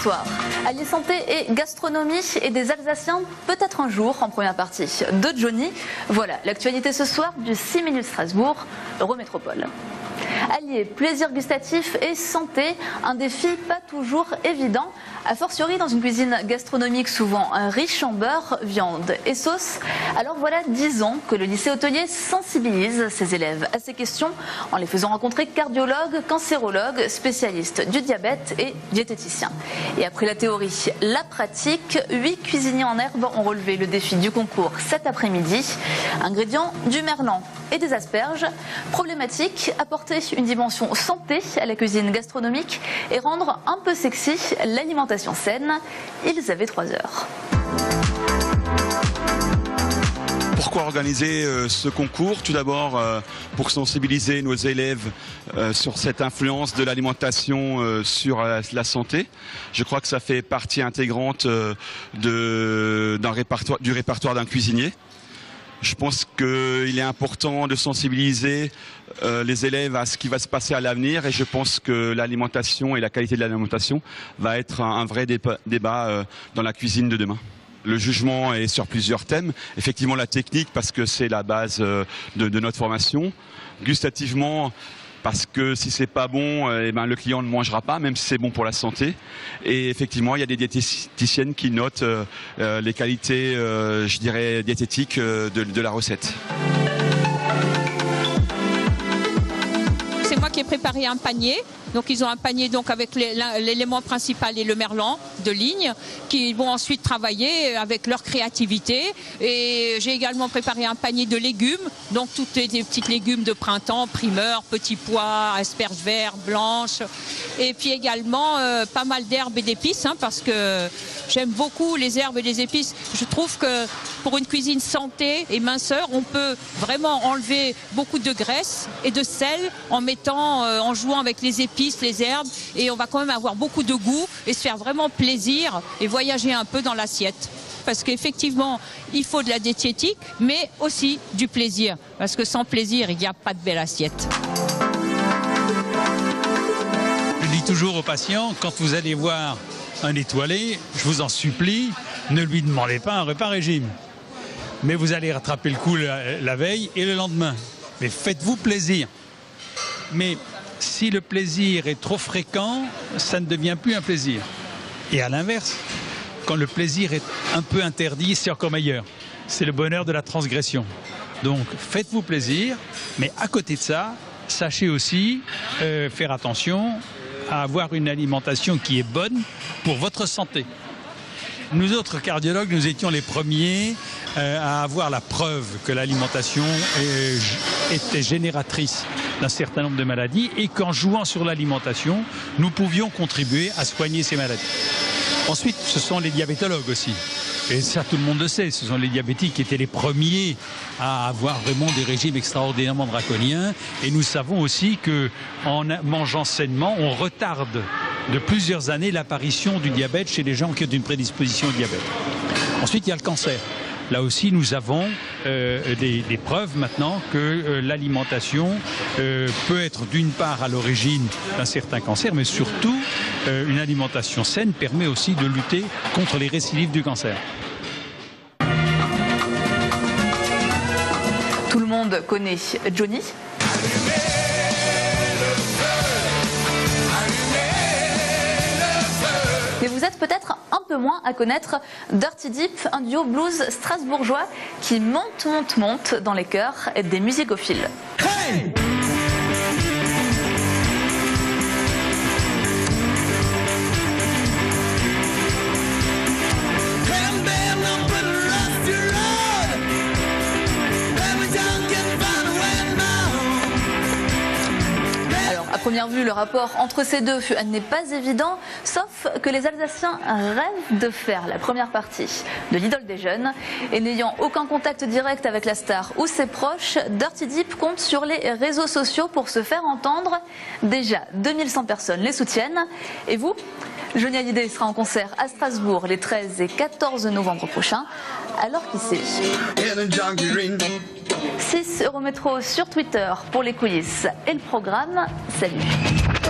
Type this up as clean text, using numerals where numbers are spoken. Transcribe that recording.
soir. Allier santé et gastronomie et des Alsaciens, peut-être un jour, en première partie de Johnny. Voilà l'actualité ce soir du 6 minutes Strasbourg, Eurométropole. Allier plaisir gustatif et santé, un défi pas toujours évident, a fortiori dans une cuisine gastronomique souvent riche en beurre, viande et sauce. Alors voilà 10 ans que le lycée hôtelier sensibilise ses élèves à ces questions en les faisant rencontrer cardiologues, cancérologues, spécialistes du diabète et diététiciens. Et après la théorie, la pratique, 8 cuisiniers en herbe ont relevé le défi du concours cet après-midi. Ingrédients, du merlan et des asperges. Problématique, apporter une dimension santé à la cuisine gastronomique et rendre un peu sexy l'alimentation saine. Ils avaient 3 heures. Pourquoi organiser ce concours? Tout d'abord pour sensibiliser nos élèves sur cette influence de l'alimentation sur la santé. Je crois que ça fait partie intégrante du répertoire d'un cuisinier. Je pense qu'il est important de sensibiliser les élèves à ce qui va se passer à l'avenir et je pense que l'alimentation et la qualité de l'alimentation va être un vrai débat dans la cuisine de demain. Le jugement est sur plusieurs thèmes. Effectivement, la technique, parce que c'est la base de notre formation. Gustativement, parce que si c'est pas bon, le client ne mangera pas, même si c'est bon pour la santé. Et effectivement, il y a des diététiciennes qui notent les qualités, je dirais, diététiques de la recette. C'est moi qui ai préparé un panier. Donc ils ont un panier donc avec l'élément principal et le merlan de ligne qui vont ensuite travailler avec leur créativité. Et j'ai également préparé un panier de légumes, donc tous les petits légumes de printemps, primeurs, petits pois, asperges vertes, blanches. Et puis également pas mal d'herbes et d'épices parce que j'aime beaucoup les herbes et les épices. Je trouve que pour une cuisine santé et minceur, on peut vraiment enlever beaucoup de graisse et de sel en jouant avec les épices, les herbes, et on va quand même avoir beaucoup de goût et se faire vraiment plaisir et voyager un peu dans l'assiette. Parce qu'effectivement, il faut de la diététique, mais aussi du plaisir. Parce que sans plaisir, il n'y a pas de belle assiette. Je dis toujours aux patients, quand vous allez voir un étoilé, je vous en supplie, ne lui demandez pas un repas régime. Mais vous allez rattraper le coup la veille et le lendemain. Mais faites-vous plaisir. Mais si le plaisir est trop fréquent, ça ne devient plus un plaisir. Et à l'inverse, quand le plaisir est un peu interdit, c'est encore meilleur. C'est le bonheur de la transgression. Donc faites-vous plaisir, mais à côté de ça, sachez aussi faire attention à avoir une alimentation qui est bonne pour votre santé. Nous autres cardiologues, nous étions les premiers à avoir la preuve que l'alimentation était génératrice d'un certain nombre de maladies et qu'en jouant sur l'alimentation, nous pouvions contribuer à soigner ces maladies. Ensuite, ce sont les diabétologues aussi. Et ça, tout le monde le sait, ce sont les diabétiques qui étaient les premiers à avoir vraiment des régimes extraordinairement draconiens. Et nous savons aussi qu'en mangeant sainement, on retarde de plusieurs années l'apparition du diabète chez les gens qui ont une prédisposition au diabète. Ensuite, il y a le cancer. Là aussi, nous avons des preuves maintenant que l'alimentation peut être d'une part à l'origine d'un certain cancer, mais surtout une alimentation saine permet aussi de lutter contre les récidives du cancer. Tout le monde connaît Johnny. Mais vous êtes peut-être un peu moins à connaître Dirty Deep, un duo blues strasbourgeois qui monte dans les cœurs des musicophiles. Hey! À première vue, le rapport entre ces deux n'est pas évident, sauf que les Alsaciens rêvent de faire la première partie de l'idole des jeunes. Et n'ayant aucun contact direct avec la star ou ses proches, Dirty Deep compte sur les réseaux sociaux pour se faire entendre. Déjà, 2100 personnes les soutiennent. Et vous ? Johnny Hallyday sera en concert à Strasbourg les 13 et 14 novembre prochains. Alors qui sait ? 6 Eurométro sur Twitter pour les coulisses et le programme. Salut.